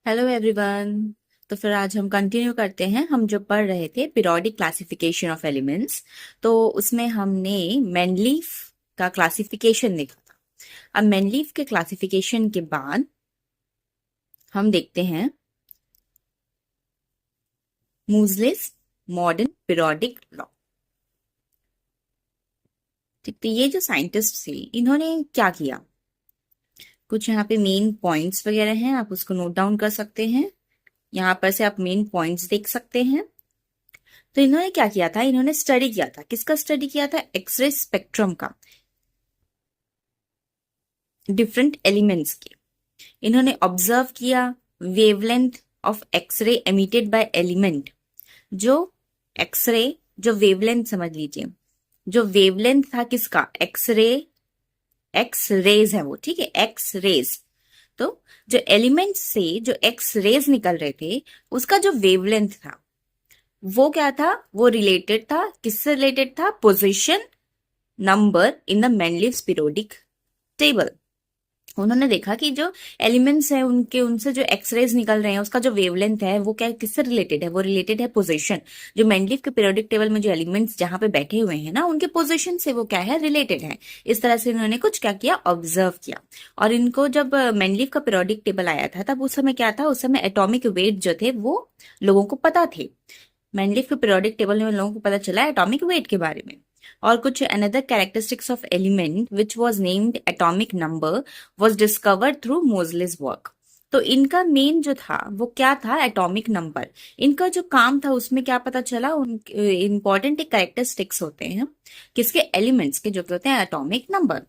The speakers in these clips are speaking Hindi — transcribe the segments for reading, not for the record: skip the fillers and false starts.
Hello everyone. तो फिर आज हम कंटिन्यू करते हैं। हम जो पढ़ रहे थे पीरियोडिक क्लासिफिकेशन ऑफ एलिमेंट्स, तो उसमें हमने मेंडलीफ का क्लासिफिकेशन देखा था। अब मेंडलीफ के क्लासिफिकेशन के बाद हम देखते हैं मूजलेस मॉडर्न पीरियोडिक लॉ। ठीक, तो ये जो साइंटिस्ट थे इन्होंने क्या किया, कुछ यहाँ पे मेन पॉइंट्स वगैरह हैं, आप उसको नोट डाउन कर सकते हैं। यहाँ पर से आप मेन पॉइंट्स देख सकते हैं। तो इन्होंने क्या किया था, इन्होंने स्टडी किया था, किसका स्टडी किया था, एक्सरे स्पेक्ट्रम का, डिफरेंट एलिमेंट्स के। इन्होंने ऑब्जर्व किया wavelength of X-ray emitted by element. जो एक्सरे, जो वेवलेंथ समझ लीजिए, जो वेवलेंथ था किसका, एक्सरे, एक्स रेज है वो, ठीक है, एक्स रेज। तो जो एलिमेंट से जो एक्स रेज निकल रहे थे उसका जो वेवलेंथ था वो क्या था, वो रिलेटेड था, किससे रिलेटेड था, position number in the Mendeleev's periodic table. उन्होंने देखा कि जो एलिमेंट्स हैं उनके, उनसे जो एक्सरेज निकल रहे हैं उसका जो वेवलेंथ है वो क्या, किससे रिलेटेड है, वो रिलेटेड है पोजीशन। जो मेंडलीव के पीरियोडिक टेबल में जो एलिमेंट्स जहां पे बैठे हुए हैं ना, उनके पोजीशन से वो क्या है, रिलेटेड है। इस तरह से इन्होंने कुछ क्या किया, ऑब्जर्व किया। और इनको जब मेंडलीव का पीरियोडिक टेबल आया था तब उस समय क्या था, उस समय एटॉमिक वेट जो थे वो लोगों को पता थे। मेंडलीव के पीरियोडिक टेबल में लोगों को पता चला एटॉमिक वेट के बारे में। और कुछ another characteristics of element which was named atomic number was discovered through Moseley's work. तो इनका मेन जो था वो क्या था, एटॉमिक नंबर। इनका जो काम था उसमें क्या पता चला, उन इंपॉर्टेंट एक कैरेक्टरिस्टिक्स होते हैं किसके, एलिमेंट्स के, जो कि होते हैं एटॉमिक नंबर।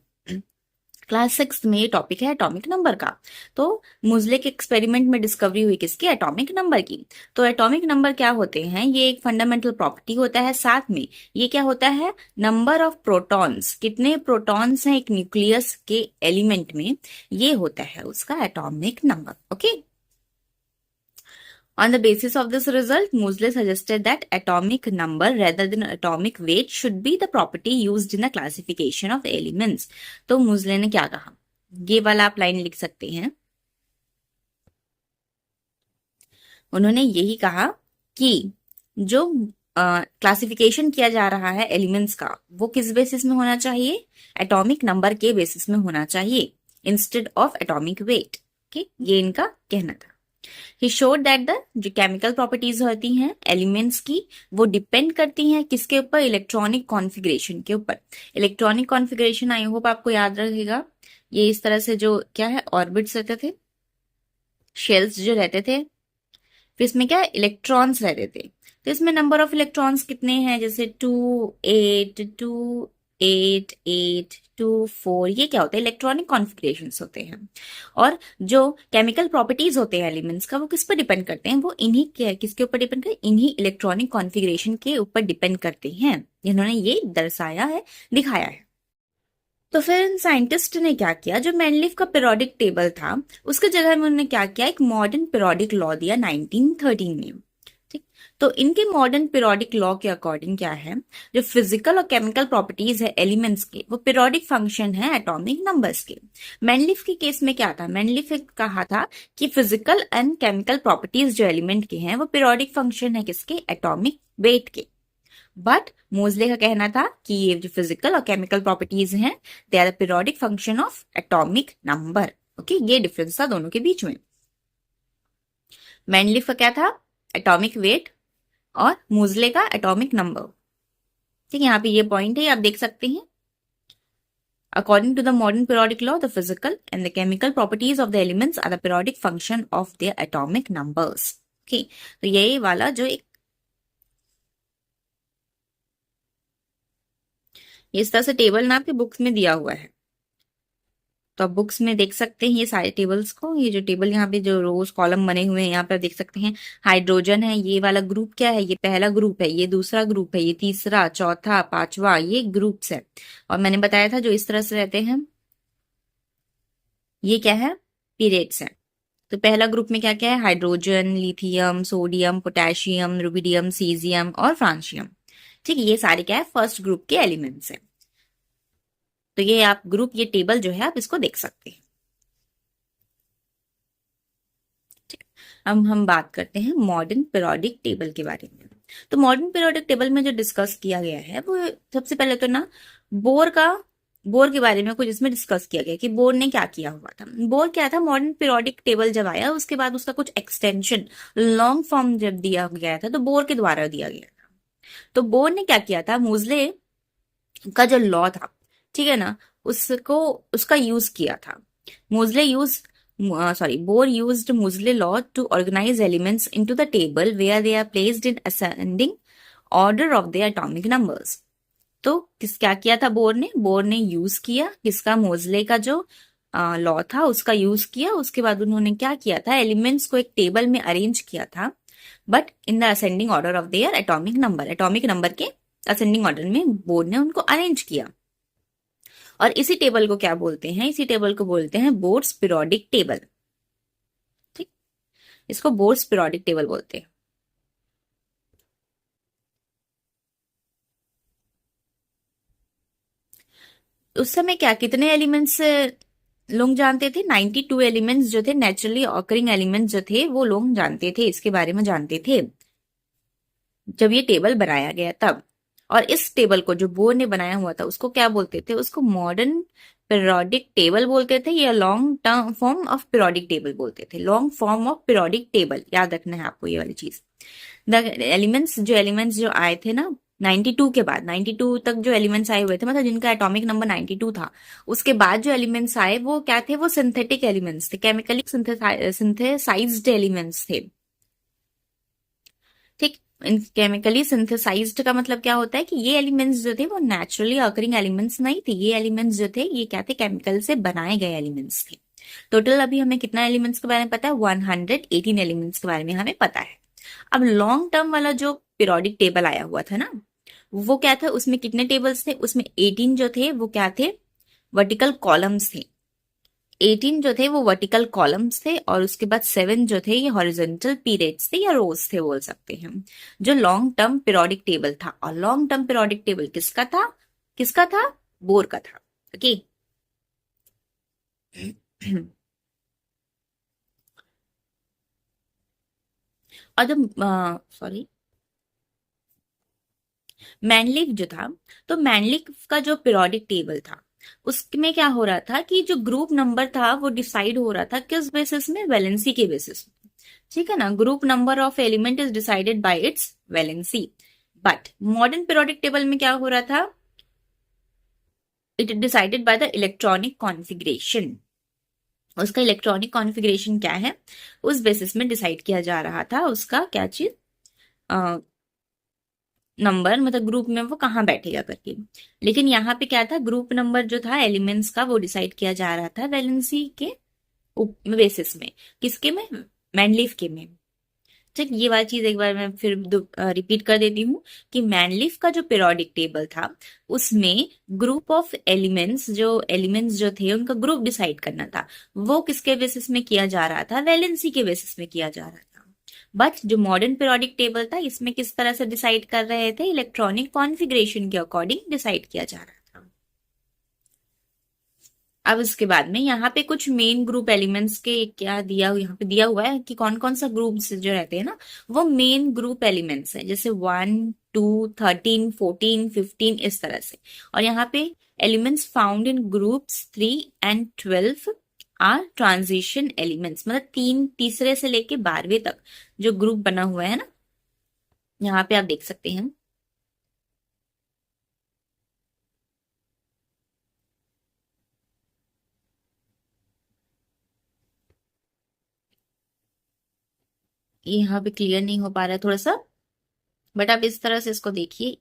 क्लास 6 में ये टॉपिक है एटॉमिक नंबर का। तो मुजले के एक्सपेरिमेंट में डिस्कवरी हुई किसकी, एटॉमिक नंबर की। तो एटॉमिक नंबर क्या होते हैं, ये एक फंडामेंटल प्रॉपर्टी होता है, साथ में ये क्या होता है, नंबर ऑफ प्रोटॉन्स, कितने प्रोटॉन्स हैं एक न्यूक्लियस के एलिमेंट में, ये होता है उसका atomic number. Okay. On the basis of this result, Moseley suggested that atomic number rather than atomic weight should be the property used in the classification of elements. तो Moseley ने क्या कहा, ये वाला आप लाइन लिख सकते हैं। उन्होंने यही कहा कि जो क्लासिफिकेशन किया जा रहा है एलिमेंट्स का वो किस बेसिस में होना चाहिए, एटॉमिक नंबर के बेसिस में होना चाहिए, instead of atomic weight. Okay, ये इनका कहना था। ही शोड दैट द जो केमिकल प्रॉपर्टीज होती हैं एलिमेंट्स की, वो डिपेंड करती हैं किसके ऊपर, इलेक्ट्रॉनिक कॉन्फ़िगरेशन के ऊपर। इलेक्ट्रॉनिक कॉन्फ़िगरेशन आई होप आपको याद रहेगा, ये इस तरह से जो क्या है, ऑर्बिट्स रहते थे, शेल्स जो रहते थे, फिर इसमें क्या है, इलेक्ट्रॉन्स रहते थे। तो इसमें नंबर ऑफ इलेक्ट्रॉन्स कितने हैं, जैसे 2 8 2 8 8 2 4, ये क्या होता है, इलेक्ट्रॉनिक कॉन्फ़िगरेशंस होते हैं। और जो केमिकल प्रॉपर्टीज होते हैं एलिमेंट्स का, वो किस पर डिपेंड करते हैं, वो इन्हीं किसके ऊपर डिपेंड करते हैं, इन्हीं इलेक्ट्रॉनिक कॉन्फ़िगरेशन के ऊपर डिपेंड करते हैं। इन्होंने ये दर्शाया है, दिखाया है। तो फिर इन साइंटिस्ट ने क्या किया, जो मेंडलीव का पीरियोडिक टेबल था उसके जगह में उन्होंने क्या किया, एक मॉडर्न पीरियोडिक लॉ दिया 1913 में। ठीक, तो इनके मॉडर्न पीरियोडिक लॉ के अकॉर्डिंग क्या है, जो फिजिकल और केमिकल प्रॉपर्टीज है एलिमेंट्स के, वो पीरियोडिक फंक्शन है एटॉमिक नंबर्स के। मेंडलीव के केस में क्या था, मेंडलीव ने कहा था कि फिजिकल एंड केमिकल प्रॉपर्टीज जो एलिमेंट के हैं वो पीरियोडिक फंक्शन है किसके, एटॉमिक वेट के। बट मोजले का कहना था कि ये जो फिजिकल और केमिकल प्रॉपर्टीज हैं they are the periodic function of atomic number. Okay, ये डिफरेंस था दोनों के बीच में। मेंडलीव का क्या था, एटॉमिक वेट, और मोजले का एटॉमिक नंबर। ठीक है, यहाँ पे ये पॉइंट है, आप देख सकते हैं। According to the modern periodic law, the physical and the chemical properties of the elements are the periodic function of their atomic numbers. Okay, तो यही वाला जो एक इस तरह से टेबल ना आपके बुक्स में दिया हुआ है, तो आप बुक्स में देख सकते हैं ये सारे टेबल्स को। ये जो टेबल यहाँ पे जो रोज कॉलम बने हुए हैं यहाँ पे आप देख सकते हैं। हाइड्रोजन है, ये वाला ग्रुप क्या है, ये पहला ग्रुप है, ये दूसरा ग्रुप है, ये तीसरा, चौथा, पांचवा, ये ग्रुप्स है। और मैंने बताया था जो इस तरह से रहते हैं ये क्या है, पीरियड्स है। तो पहला ग्रुप में क्या क्या है, hydrogen, lithium, sodium, potassium, rubidium, caesium और फ्रांशियम। ठीक है, ये सारे क्या है, फर्स्ट ग्रुप के एलिमेंट्स है। तो ये आप ग्रुप, ये टेबल जो है आप इसको देख सकते हैं। अब हम बात करते हैं मॉडर्न पीरियोडिक टेबल के बारे में। तो मॉडर्न पीरियोडिक टेबल में जो डिस्कस किया गया है वो सबसे पहले तो ना बोर का बोर के बारे में कुछ इसमें डिस्कस किया गया कि बोर ने क्या किया हुआ था। बोर क्या था, मॉडर्न पीरियोडिक टेबल जब आया उसके बाद उसका कुछ एक्सटेंशन लॉन्ग फॉर्म जब दिया गया था तो बोर के द्वारा दिया गया था। तो बोर ने क्या किया था, मोजले का जो लॉ था, ठीक है ना, उसको उसका यूज किया था। मोजले use Bohr used Moseley law to organize elements into the table where they are placed in ascending order of their atomic numbers. तो क्या किया था बोर ने यूज किया किसका, मोजले का जो लॉ था उसका यूज किया। उसके बाद उन्होंने क्या किया था, एलिमेंट्स को एक टेबल में अरेंज किया था, but in the ascending order of their atomic number के असेंडिंग ऑर्डर में बोर ने उनको अरेंज किया। और इसी टेबल को क्या बोलते हैं, इसी टेबल को बोलते हैं बोर्स पीरियोडिक टेबल। ठीक, इसको बोर्स पीरियोडिक टेबल बोलते हैं। उस समय क्या कितने एलिमेंट्स लोग जानते थे, 92 एलिमेंट्स जो थे, नेचुरली ऑकरिंग एलिमेंट्स जो थे वो लोग जानते थे, इसके बारे में जानते थे जब ये टेबल बनाया गया तब। और इस टेबल को जो बोर ने बनाया हुआ था उसको क्या बोलते थे, उसको मॉडर्न पीरियोडिक टेबल बोलते थे या long term form of periodic table बोलते थे। Long form of periodic table याद रखना है आपको ये वाली चीज। द एलिमेंट्स जो आए थे ना 92 के बाद, 92 तक जो एलिमेंट्स आए हुए थे, मतलब जिनका एटॉमिक नंबर 92 था, उसके बाद जो एलिमेंट्स आए वो क्या थे, वो सिंथेटिक एलिमेंट्स थे, केमिकली सिंथेसाइज्ड एलिमेंट्स थे। ठीक, केमिकली सिंथेसाइज्ड का मतलब क्या होता है कि ये एलिमेंट्स जो थे वो नेचुरली अकरिंग एलिमेंट्स नहीं थे, ये एलिमेंट्स जो थे ये क्या थे, केमिकल से बनाए गए एलिमेंट्स थे। टोटल अभी हमें कितना एलिमेंट्स के बारे में पता है, 118 एलिमेंट्स के बारे में हमें पता है। अब लॉन्ग टर्म वाला जो पीरियोडिक टेबल आया हुआ था ना, वो क्या था, उसमें कितने टेबल्स थे, उसमें 18 जो थे वो क्या थे, वर्टिकल कॉलम्स थे। 18 जो थे वो वर्टिकल कॉलम्स थे और उसके बाद 7 जो थे ये हॉरिजॉन्टल पीरियड्स थे या रोज थे बोल सकते हैं, जो लॉन्ग टर्म पीरियोडिक टेबल था। और लॉन्ग टर्म पीरियोडिक टेबल किसका था, बोर का था। ओके और जब सॉरी मैनलीफ जो था, तो मैनलीफ का जो पीरियोडिक टेबल था उसमें क्या हो रहा था कि जो ग्रुप नंबर था वो डिसाइड हो रहा था किस बेसिस में, वैलेंसी के बेसिस में। ठीक है ना, group number of element is decided by it's valency. But modern periodic table में क्या हो रहा था, it is decided by the electronic configuration. उसका इलेक्ट्रॉनिक कॉन्फ़िगरेशन क्या है उस बेसिस में डिसाइड किया जा रहा था, उसका क्या चीज, नंबर मतलब ग्रुप में वो कहाँ बैठेगा करके। लेकिन यहाँ पे क्या था, ग्रुप नंबर जो था एलिमेंट्स का वो डिसाइड किया जा रहा था वैलेंसी के बेसिस में, किसके में, मैनलीफ के में। ठीक, ये वाली चीज एक बार मैं फिर रिपीट कर देती हूँ कि मैनलीफ का जो पीरियोडिक टेबल था उसमें ग्रुप ऑफ एलिमेंट्स जो थे उनका ग्रुप डिसाइड करना था, वो किसके बेसिस में किया जा रहा था, वैलेंसी के बेसिस में किया जा रहा था। बट जो मॉडर्न पीरियोडिक टेबल था इसमें किस तरह से डिसाइड कर रहे थे, इलेक्ट्रॉनिक कॉन्फ़िगरेशन के अकॉर्डिंग डिसाइड किया जा रहा था। अब उसके बाद में यहाँ पे कुछ मेन ग्रुप एलिमेंट्स के क्या यहाँ पे दिया हुआ है कि कौन कौन सा ग्रुप्स जो रहते हैं ना वो मेन ग्रुप एलिमेंट्स है, जैसे 1 2 13 14 15 इस तरह से। और यहाँ पे elements found in groups 3 and 12 are transition elements, मतलब तीसरे से लेके 12वें तक जो ग्रुप बना हुआ है ना, यहाँ पे आप देख सकते हैं। ये यहाँ पे क्लियर नहीं हो पा रहा है थोड़ा सा, बट आप इस तरह से इसको देखिए।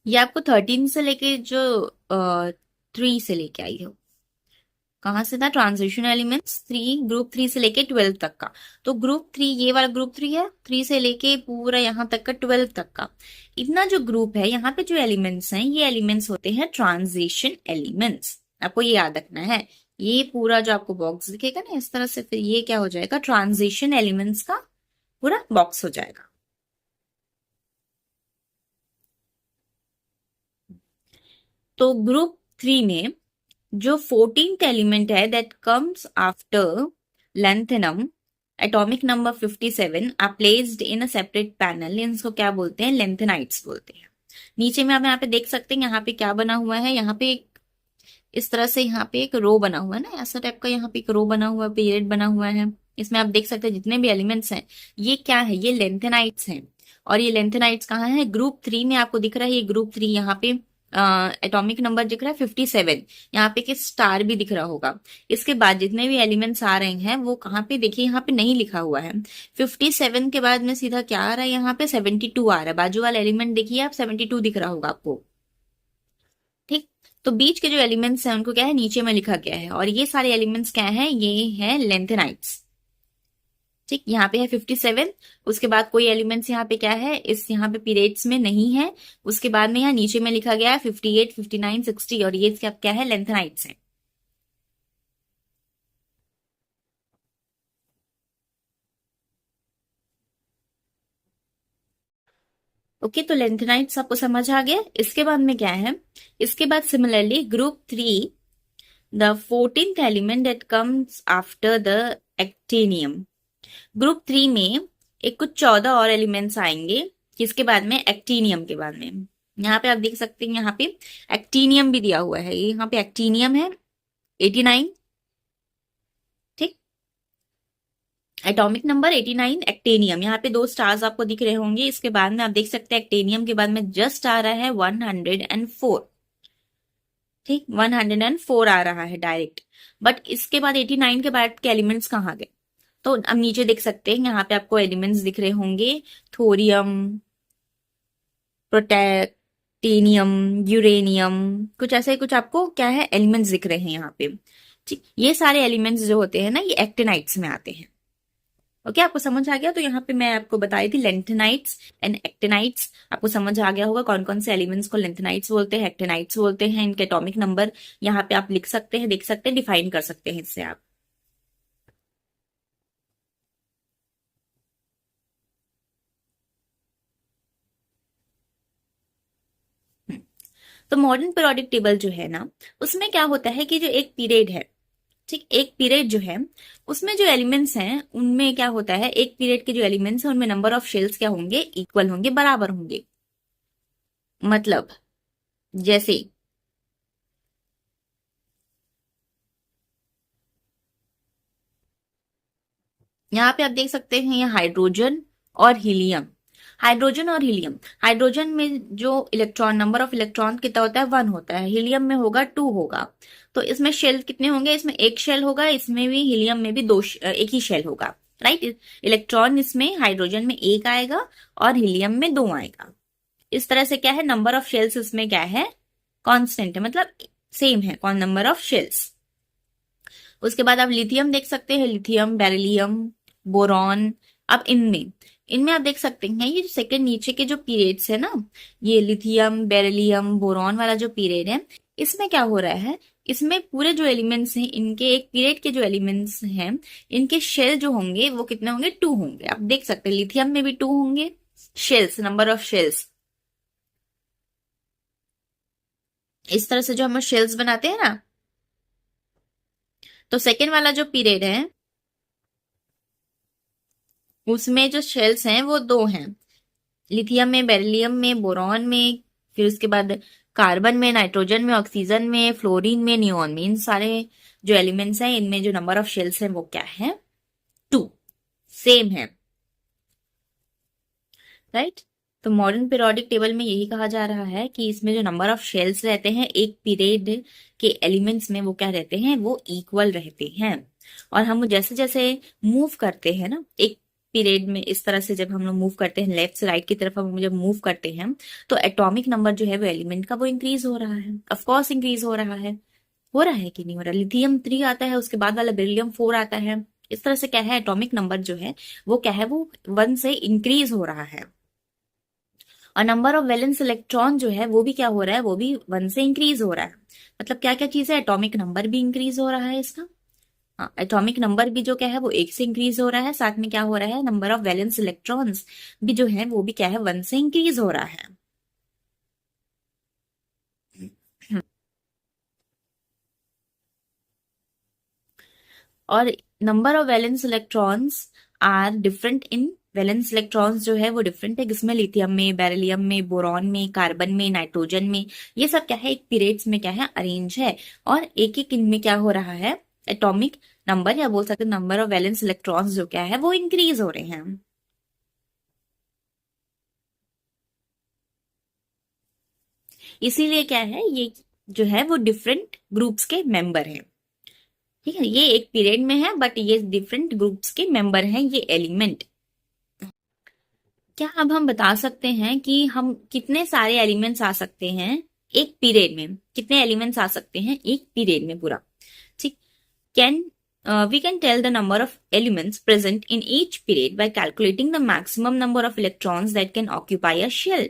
ये आपको 13 से लेके जो 3 से लेके आई हो, कहाँ से था, ट्रांजिशन एलिमेंट्स 3 ग्रुप 3 से लेके 12 तक का। तो ग्रुप 3 ये वाला ग्रुप 3 है, 3 से लेके पूरा यहाँ तक का 12 तक का इतना जो ग्रुप है, यहाँ पे जो एलिमेंट्स हैं ये एलिमेंट्स होते हैं ट्रांजिशन एलिमेंट्स। आपको ये याद रखना है, ये पूरा जो आपको बॉक्स दिखेगा ना इस तरह से, फिर ये क्या हो जाएगा, ट्रांजिशन एलिमेंट्स का पूरा बॉक्स हो जाएगा। तो ग्रुप 3 में जो 14th एलिमेंट है that comes after lanthanum atomic number 57 are placed in a separate panel, इनको क्या बोलते हैं? लेंथेनाइट्स बोलते हैं। नीचे में आप यहाँ पे देख सकते हैं, यहाँ पे क्या बना हुआ है, यहाँ पे इस तरह से यहाँ पे एक रो बना हुआ है ना, ऐसा टाइप का यहाँ पे एक रो बना हुआ है, पीरियड बना हुआ है। इसमें आप देख सकते हैं जितने भी एलिमेंट्स हैं ये क्या है? ये लेंथेनाइट्स हैं। और ये लेंथेनाइट्स कहाँ है? ग्रुप 3 में आपको दिख रहा है, ये ग्रुप 3 यहाँ पे एटॉमिक नंबर दिख रहा है 57, यहाँ पे कि स्टार भी दिख रहा होगा। इसके बाद जितने भी एलिमेंट्स आ रहे हैं वो कहाँ पे? देखिए यहाँ पे नहीं लिखा हुआ है। 57 के बाद में सीधा क्या आ रहा है? यहाँ पे 72 आ रहा है। बाजू वाला एलिमेंट देखिए आप, 72 दिख रहा होगा आपको। ठीक, तो बीच के जो एलिमेंट्स हैं उनको क्या है? नीचे में लिखा गया है। और ये सारे एलिमेंट्स क्या है? ये है लेंथेनाइट्स। ठीक, यहाँ पे है 57, उसके बाद कोई एलिमेंट्स यहाँ पे क्या है? इस यहाँ पे पीरियड्स में नहीं है। उसके बाद में यहाँ नीचे में लिखा गया है 58, 59, 60, और ये क्या है? लेंथेनाइट्स है। ओके, तो लेंथेनाइट्स आपको समझ आ गया। इसके बाद में क्या है? इसके बाद similarly group 3, the 14th element that comes after the actinium. Group 3 में एक कुछ 14 और एलिमेंट्स आएंगे, किसके बाद में? एक्टिनियम के बाद में। यहाँ पे आप देख सकते हैं, यहाँ पे एक्टिनियम भी दिया हुआ है, ये यहाँ पे एक्टिनियम है 89। ठीक, एटॉमिक नंबर 89 एक्टेनियम, यहाँ पे दो स्टार्स आपको दिख रहे होंगे। इसके बाद में आप देख सकते हैं एक्टेनियम के बाद में जस्ट आ रहा है 104। ठीक, 104 आ रहा है डायरेक्ट। बट इसके बाद 89 के बाद के एलिमेंट्स कहाँ गए? तो अब नीचे देख सकते हैं, यहाँ पे आपको एलिमेंट्स दिख रहे होंगे, थोरियम, प्रोटेक्टेनियम, यूरेनियम, कुछ ऐसे कुछ आपको क्या है? एलिमेंट्स दिख रहे हैं यहाँ पे। ठीक, ये सारे एलिमेंट्स जो होते हैं ना, ये एक्टिनाइट्स में आते हैं। ओके, आपको समझ आ गया? तो यहाँ पे मैं आपको बताई थी लेंथेनाइट्स एंड एक्टिनाइट्स। आपको समझ आ गया होगा कौन कौन से एलिमेंट्स को लेंथेनाइट्स बोलते हैं, एक्टिनाइट्स बोलते हैं। इनके एटॉमिक नंबर यहाँ पे आप लिख सकते हैं, देख सकते हैं, डिफाइन कर सकते हैं इससे आप। हम्म, तो मॉडर्न पीरियोडिक टेबल जो है ना, उसमें क्या होता है कि जो एक पीरियड है, ठीक, एक पीरियड जो है उसमें जो एलिमेंट्स हैं उनमें क्या होता है? एक पीरियड के जो एलिमेंट्स हैं उनमें नंबर ऑफ शेल्स क्या होंगे? इक्वल होंगे, बराबर होंगे। मतलब जैसे यहाँ पे आप देख सकते हैं, ये हाइड्रोजन और हीलियम। हाइड्रोजन और हीलियम, हाइड्रोजन में जो इलेक्ट्रॉन, नंबर ऑफ इलेक्ट्रॉन कितना होता है? 1 होता है। हीलियम में होगा 2 होगा। तो इसमें शेल कितने होंगे? इसमें एक शेल होगा, इसमें भी हीलियम में भी एक ही शेल होगा। राइट, इलेक्ट्रॉन इसमें हाइड्रोजन में एक आएगा और हीलियम में 2 आएगा। इस तरह से क्या है? नंबर ऑफ शेल्स इसमें क्या है? कांस्टेंट है, मतलब सेम है कौन नंबर ऑफ शेल्स। उसके बाद आप लिथियम देख सकते हैं, लिथियम, बेरिलियम, बोरॉन। अब इनमें इनमें आप देख सकते हैं, ये जो सेकंड नीचे के जो पीरियड्स है ना, ये लिथियम, बेरिलियम, बोरॉन वाला जो पीरियड है, इसमें क्या हो रहा है? इसमें पूरे जो एलिमेंट्स हैं, इनके एक पीरियड के जो एलिमेंट्स हैं, इनके शेल जो होंगे वो कितने होंगे? 2 होंगे। आप देख सकते हैं लिथियम में भी 2 होंगे शेल्स, नंबर ऑफ शेल्स। इस तरह से जो हम शेल्स बनाते हैं ना, तो सेकेंड वाला जो पीरियड है उसमें जो शेल्स हैं वो 2 हैं, लिथियम में, बेरिलियम में, बोरॉन में। फिर उसके बाद कार्बन में, नाइट्रोजन में, ऑक्सीजन में, फ्लोरीन में, नियोन में। इन सारे जो एलिमेंट्स हैं इनमें जो नंबर ऑफ शेल्स हैं वो क्या है? 2, सेम है। राइट, तो मॉडर्न पीरियोडिक टेबल में यही कहा जा रहा है कि इसमें जो नंबर ऑफ शेल्स रहते हैं एक पीरियड के एलिमेंट्स में, वो क्या रहते हैं? वो इक्वल रहते हैं। और हम जैसे जैसे मूव करते हैं ना एक पीरियड में, इस तरह से जब हम लोग मूव करते हैं लेफ्ट से राइट की तरफ, हम जब मूव करते हैं तो एटॉमिक नंबर जो है वो एलिमेंट का वो इंक्रीज हो रहा है। ऑफकोर्स इंक्रीज हो रहा है कि नहीं हो रहा? लिथियम 3 आता है, उसके बाद वाला बेरिलियम 4 आता है। इस तरह से क्या है? एटॉमिक नंबर जो है वो क्या है? वो 1 से इंक्रीज हो रहा है। और नंबर ऑफ वैलेंस इलेक्ट्रॉन जो है वो भी क्या हो रहा है? वो भी 1 से इंक्रीज हो रहा है। मतलब क्या क्या चीज है? एटॉमिक नंबर भी इंक्रीज हो रहा है इसका। हाँ, एटॉमिक नंबर भी जो क्या है वो 1 से इंक्रीज हो रहा है, साथ में क्या हो रहा है? नंबर ऑफ वैलेंस इलेक्ट्रॉन्स भी जो है वो भी क्या है? 1 से इंक्रीज हो रहा है। और number of valence electrons are different in valence electrons जो है वो डिफरेंट है, किसमें, लिथियम में, बेरिलियम में, बोरॉन में, कार्बन में, नाइट्रोजन में। ये सब क्या है, एक पीरियड्स में क्या है, अरेंज है। और एक एक इनमें क्या हो रहा है, एटॉमिक नंबर या बोल सकते नंबर ऑफ वैलेंस इलेक्ट्रॉन्स जो क्या है वो इंक्रीज हो रहे हैं। इसीलिए क्या है, ये जो है वो डिफरेंट ग्रुप्स के मेंबर हैं। ठीक है, ये एक पीरियड में है बट ये डिफरेंट ग्रुप्स के मेंबर हैं ये एलिमेंट। क्या अब हम बता सकते हैं कि हम कितने सारे एलिमेंट्स आ सकते हैं एक पीरियड में, कितने एलिमेंट्स आ सकते हैं एक पीरियड में पूरा। ठीक, can we can tell the number of elements present in each period by calculating the maximum number of electrons that can occupy a shell।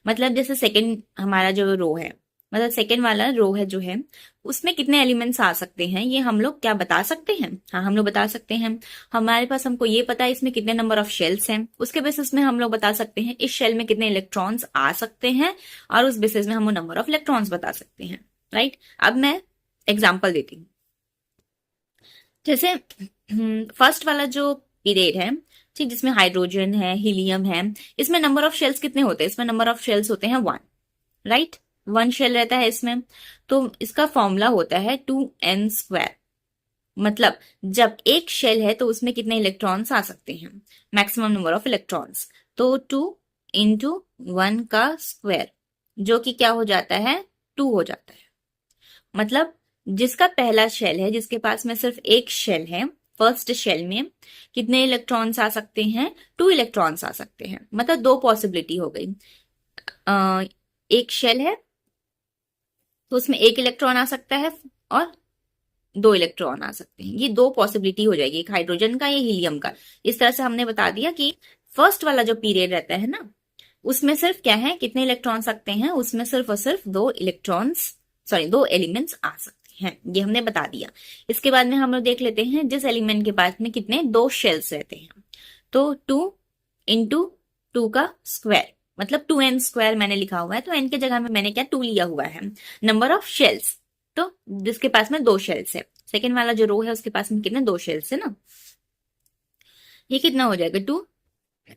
मतलब जैसे सेकंड हमारा जो रो है, मतलब सेकंड वाला रो है जो है, उसमें कितने एलिमेंट्स आ सकते हैं ये हम लोग क्या बता सकते हैं। हाँ, हम लोग बता सकते हैं। हमारे पास हमको ये पता है इसमें कितने नंबर ऑफ शेल्स हैं, उसके बेसिस में हम लोग बता सकते हैं इस शेल में कितने इलेक्ट्रॉन्स आ सकते हैं, और उस बेसिस में हम नंबर ऑफ इलेक्ट्रॉन्स बता सकते हैं। राइट, अब मैं एग्जाम्पल देती हूँ। जैसे फर्स्ट वाला जो पीरियड है, ठीक, जिसमें हाइड्रोजन है, हीलियम है, इसमें नंबर ऑफ शेल्स कितने होते हैं, इसमें नंबर ऑफ शेल्स होते हैं 1। राइट, 1 शेल रहता है इसमें। तो इसका फॉर्मूला होता है 2n²। मतलब जब एक शेल है तो उसमें कितने इलेक्ट्रॉन्स आ सकते हैं, मैक्सिमम नंबर ऑफ इलेक्ट्रॉन्स। तो 2 इंटू 1 का स्क्वायर, जो कि क्या हो जाता है, 2 हो जाता है। मतलब जिसका पहला शेल है, जिसके पास में सिर्फ एक शेल है, फर्स्ट शेल में कितने इलेक्ट्रॉन्स आ सकते हैं, 2 इलेक्ट्रॉन्स आ सकते हैं। मतलब 2 पॉसिबिलिटी हो गई। एक शेल है तो उसमें 1 इलेक्ट्रॉन आ सकता है और 2 इलेक्ट्रॉन आ सकते हैं। ये 2 पॉसिबिलिटी हो जाएगी, एक हाइड्रोजन का या हीलियम का। इस तरह से हमने बता दिया कि फर्स्ट वाला जो पीरियड रहता है ना, उसमें सिर्फ क्या है, कितने इलेक्ट्रॉन सकते हैं, उसमें सिर्फ और सिर्फ 2 इलेक्ट्रॉन्स, सॉरी 2 एलिमेंट्स आ सकते हैं, ये हमने बता दिया। इसके बाद में हम लोग देख लेते हैं जिस एलिमेंट के पास में कितने 2 शेल्स रहते हैं। तो 2 इंटू 2 का स्क्वायर, मतलब 2n² मैंने लिखा हुआ है, तो n की जगह में मैंने क्या 2 लिया हुआ है। नंबर ऑफ शेल्स, तो जिसके पास में 2 शेल्स है, सेकेंड वाला जो रो है उसके पास में कितने 2 शेल्स है ना, ये कितना हो जाएगा, 2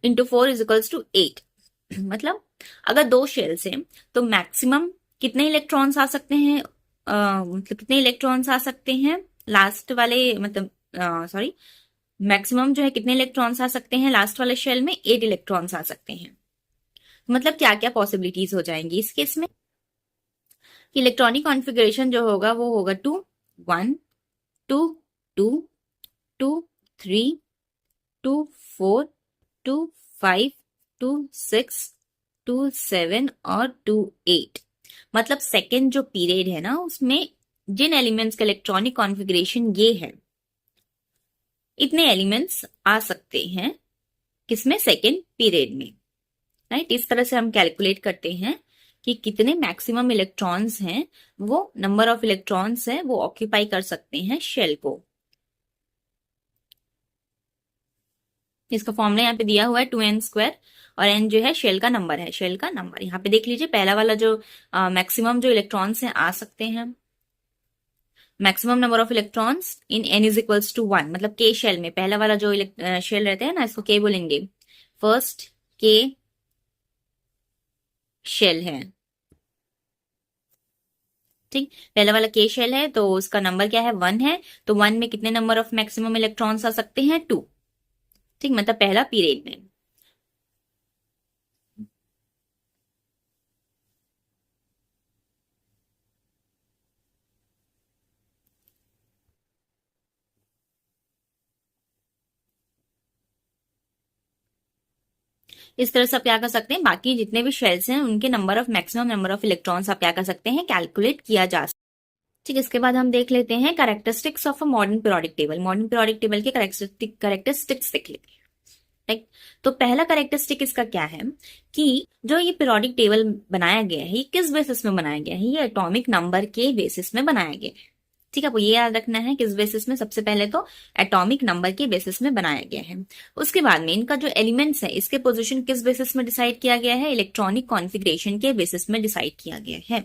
इंटू 4 इज इक्वल्स टू 8। मतलब अगर 2 शेल्स हैं तो मैक्सिमम कितने इलेक्ट्रॉन्स आ सकते हैं, मतलब कितने इलेक्ट्रॉन्स आ सकते हैं लास्ट वाले, मतलब सॉरी, मैक्सिमम जो है कितने इलेक्ट्रॉन्स आ सकते हैं लास्ट वाले शेल में, 8 इलेक्ट्रॉन्स आ सकते हैं। मतलब क्या क्या पॉसिबिलिटीज हो जाएंगी इस केस में, इलेक्ट्रॉनिक कॉन्फ़िगरेशन जो होगा वो होगा 2 1 2 2 2 3 2 4 2 5 2 6 2 7 और 2 8। मतलब सेकेंड जो पीरियड है ना, उसमें जिन एलिमेंट्स का इलेक्ट्रॉनिक कॉन्फ़िगरेशन ये है, इतने एलिमेंट्स आ सकते हैं किसमें, सेकेंड पीरियड में। राइट, इस तरह से हम कैलकुलेट करते हैं कि कितने मैक्सिमम इलेक्ट्रॉन्स हैं, वो नंबर ऑफ इलेक्ट्रॉन्स हैं वो ऑक्यूपाई कर सकते हैं शेल को। इसका फॉर्मूला यहाँ पे दिया हुआ है 2n², और n जो है शेल का नंबर है, शेल का नंबर। यहाँ पे देख लीजिए, पहला वाला जो मैक्सिमम जो इलेक्ट्रॉन्स हैं आ सकते हैं, maximum number of electrons in n is equals to 1। मतलब के शेल में पहला वाला जो शेल रहता है ना, इसको के बोलेंगे, फर्स्ट के शेल है। ठीक, पहला वाला के शेल है तो उसका नंबर क्या है, 1 है। तो 1 में कितने नंबर ऑफ मैक्सिमम इलेक्ट्रॉन्स आ सकते हैं, 2। ठीक, मतलब पहला पीरियड में। इस तरह से आप क्या कर सकते हैं, बाकी जितने भी शेल्स हैं उनके number of maximum number of electrons आप क्या कर सकते हैं, कैलकुलेट किया जा सकता है। ठीक, इसके बाद हम देख लेते हैं characteristics of a modern periodic table. Modern periodic table के कैरेक्टरिस्टिक्स देख लेते हैं। राइट, तो पहला कैरेक्टरिस्टिक इसका क्या है कि जो ये पीरियोडिक टेबल बनाया गया है, ये किस बेसिस में बनाया गया है, ये एटॉमिक नंबर के बेसिस में बनाया गया है। ठीक है, आपको ये याद रखना है किस बेसिस में, सबसे पहले तो एटॉमिक नंबर के बेसिस में बनाया गया है। उसके बाद में इनका जो एलिमेंट्स है, इसके पोजीशन किस बेसिस में डिसाइड किया गया है, इलेक्ट्रॉनिक कॉन्फ़िगरेशन के बेसिस में डिसाइड किया गया है।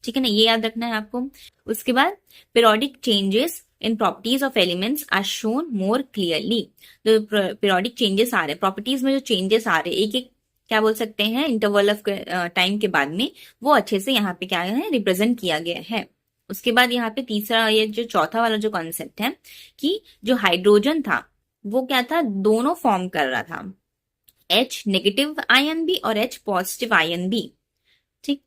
ठीक है ना, ये याद रखना है आपको। उसके बाद periodic changes in properties of elements are shown more clearly. जो periodic changes आ रहे हैं, properties में जो changes आ रहे हैं एक एक क्या बोल सकते हैं इंटरवल ऑफ टाइम के बाद में, वो अच्छे से यहाँ पे क्या है रिप्रेजेंट किया गया है। उसके बाद यहाँ पे तीसरा ये जो चौथा वाला जो कॉन्सेप्ट है कि जो हाइड्रोजन था वो क्या था, दोनों फॉर्म कर रहा था, H नेगेटिव आयन भी और H पॉजिटिव आयन भी। ठीक,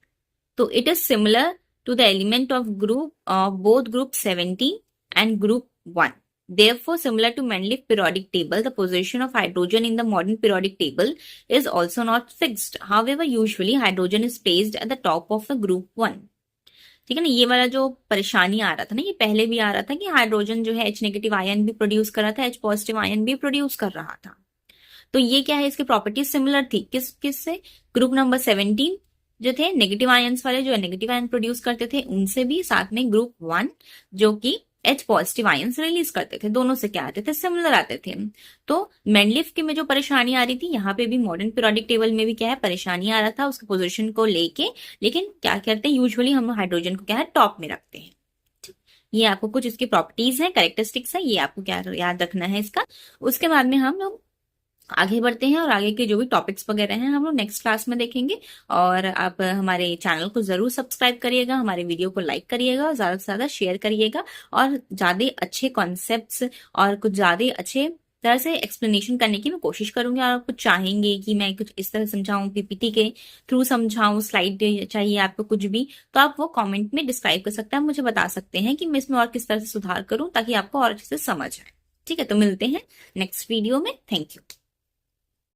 तो it is similar to the element of group both group 70 and group 1. Therefore, similar to Mendeleev periodic table, the position of hydrogen in the modern periodic table is also not fixed. However, usually hydrogen is placed at the top of the group 1. ठीक है ना, ये वाला जो परेशानी आ रहा था ना, ये पहले भी आ रहा था कि हाइड्रोजन जो है H नेगेटिव आयन भी प्रोड्यूस कर रहा था, H पॉजिटिव आयन भी प्रोड्यूस कर रहा था। तो ये क्या है, इसकी प्रॉपर्टीज सिमिलर थी किससे, ग्रुप नंबर 17 जो थे नेगेटिव आयंस वाले, जो नेगेटिव आयन प्रोड्यूस करते थे उनसे भी, साथ में ग्रुप 1 जो कि H पॉजिटिव आयंस रिलीज करते थे, दोनों से क्या आते थे, सिमिलर आते थे। तो मेंडलीफ के में जो परेशानी आ रही थी, यहाँ पे भी मॉडर्न पीरियोडिक टेबल में भी क्या है परेशानी आ रहा था उसके पोजीशन को लेके, लेकिन क्या करते हैं यूजुअली हम हाइड्रोजन को क्या है टॉप में रखते हैं। ये आपको कुछ इसकी प्रॉपर्टीज है, कैरेक्टरिस्टिक्स है, ये आपको क्या याद रखना है इसका। उसके बाद में हम लोग आगे बढ़ते हैं और आगे के जो भी टॉपिक्स वगैरह हैं हम लोग नेक्स्ट क्लास में देखेंगे। और आप हमारे चैनल को जरूर सब्सक्राइब करिएगा, हमारे वीडियो को लाइक करिएगा और ज्यादा से ज्यादा शेयर करिएगा, और ज्यादा अच्छे कॉन्सेप्ट्स और कुछ ज्यादा अच्छे तरह से एक्सप्लेनेशन करने की मैं कोशिश करूंगी। और आप कुछ चाहेंगे कि मैं कुछ इस तरह समझाऊं, पीपीटी के थ्रू समझाऊं, स्लाइड चाहिए आपको कुछ भी, तो आप वो कमेंट में डिस्क्राइब कर सकते हैं, मुझे बता सकते हैं कि मैं इसमें और किस तरह से सुधार करूं ताकि आपको और अच्छे से समझ आए। ठीक है, तो मिलते हैं नेक्स्ट वीडियो में। Thank you.